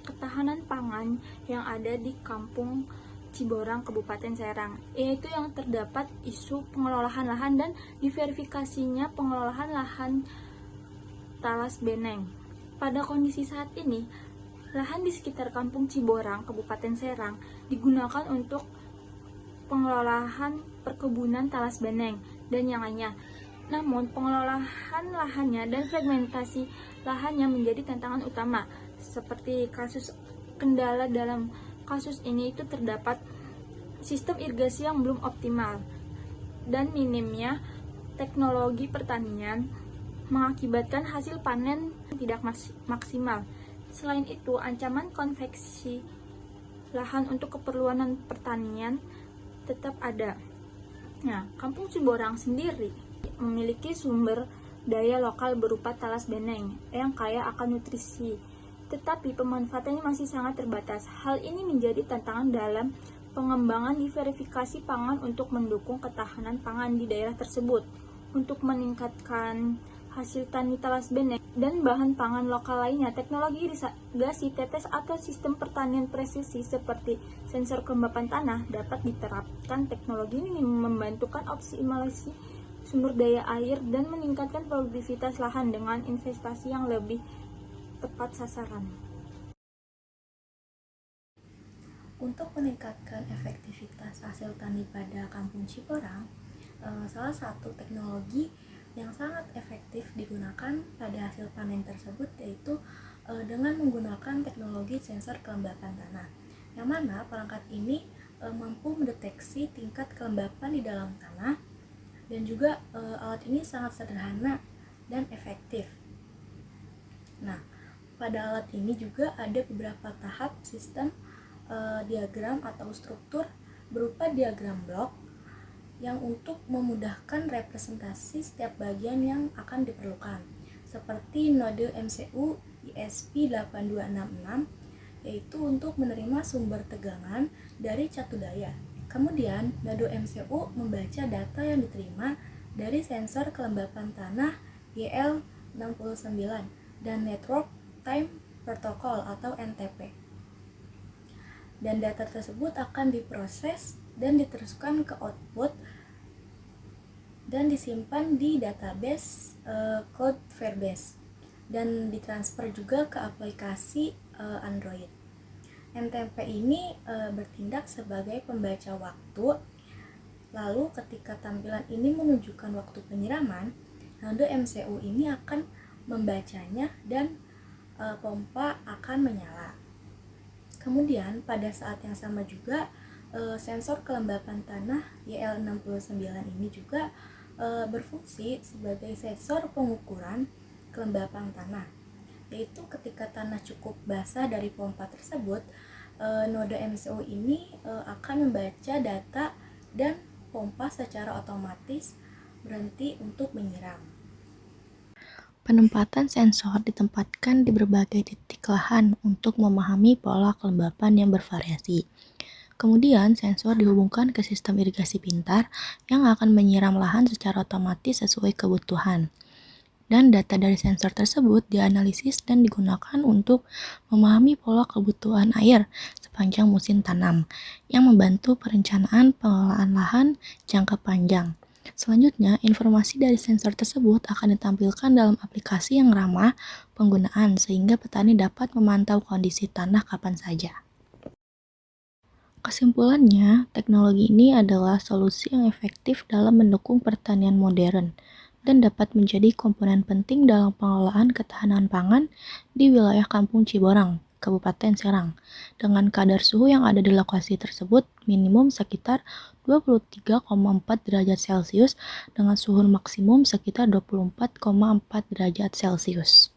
ketahanan pangan yang ada di Kampung Ciborang, Kabupaten Serang, yaitu yang terdapat isu pengelolaan lahan dan diverifikasinya pengelolaan lahan Talas Beneng. Pada kondisi saat ini, lahan di sekitar Kampung Ciborang, Kabupaten Serang, digunakan untuk pengelolaan perkebunan Talas Beneng dan yang lainnya. Namun, pengelolaan lahannya dan fragmentasi lahannya menjadi tantangan utama. Seperti kendala dalam kasus ini itu terdapat sistem irigasi yang belum optimal dan minimnya teknologi pertanian mengakibatkan hasil panen tidak maksimal. Selain itu, ancaman konveksi lahan untuk keperluan pertanian tetap ada. Nah, Kampung Ciborang sendiri memiliki sumber daya lokal berupa talas beneng yang kaya akan nutrisi, tetapi pemanfaatannya masih sangat terbatas. Hal ini menjadi tantangan dalam pengembangan diverifikasi pangan untuk mendukung ketahanan pangan di daerah tersebut. Untuk meningkatkan hasil tani talas beneng dan bahan pangan lokal lainnya, teknologi irigasi tetes atau sistem pertanian presisi seperti sensor kelembapan tanah dapat diterapkan. Teknologi ini membantukan optimalisasi sumber daya air dan meningkatkan produktivitas lahan dengan investasi yang lebih tepat sasaran. Untuk meningkatkan efektivitas hasil tani pada Kampung Ciborang, salah satu teknologi yang sangat efektif digunakan pada hasil panen tersebut yaitu dengan menggunakan teknologi sensor kelembapan tanah, yang mana perangkat ini mampu mendeteksi tingkat kelembapan di dalam tanah, dan juga alat ini sangat sederhana dan efektif. Nah, pada alat ini juga ada beberapa tahap sistem diagram atau struktur berupa diagram blok yang untuk memudahkan representasi setiap bagian yang akan diperlukan, seperti node MCU ESP8266 yaitu untuk menerima sumber tegangan dari catu daya. Kemudian, node MCU membaca data yang diterima dari sensor kelembapan tanah YL69 dan Network Time Protocol atau NTP. Dan data tersebut akan diproses dan diteruskan ke output dan disimpan di database Cloud Firebase dan ditransfer juga ke aplikasi Android. NTP ini bertindak sebagai pembaca waktu, lalu ketika tampilan ini menunjukkan waktu penyiraman, node MCU ini akan membacanya dan pompa akan menyala. Kemudian pada saat yang sama juga sensor kelembapan tanah YL69 ini juga berfungsi sebagai sensor pengukuran kelembapan tanah, yaitu ketika tanah cukup basah dari pompa tersebut, node MCU ini akan membaca data dan pompa secara otomatis berhenti untuk menyiram. Penempatan sensor ditempatkan di berbagai titik lahan untuk memahami pola kelembapan yang bervariasi. Kemudian, sensor dihubungkan ke sistem irigasi pintar yang akan menyiram lahan secara otomatis sesuai kebutuhan. Dan data dari sensor tersebut dianalisis dan digunakan untuk memahami pola kebutuhan air sepanjang musim tanam, yang membantu perencanaan pengelolaan lahan jangka panjang. Selanjutnya, informasi dari sensor tersebut akan ditampilkan dalam aplikasi yang ramah penggunaan sehingga petani dapat memantau kondisi tanah kapan saja. Kesimpulannya, teknologi ini adalah solusi yang efektif dalam mendukung pertanian modern dan dapat menjadi komponen penting dalam pengelolaan ketahanan pangan di wilayah Kampung Ciborang, Kabupaten Serang, dengan kadar suhu yang ada di lokasi tersebut minimum sekitar 23,4 derajat Celcius dengan suhu maksimum sekitar 24,4 derajat Celcius.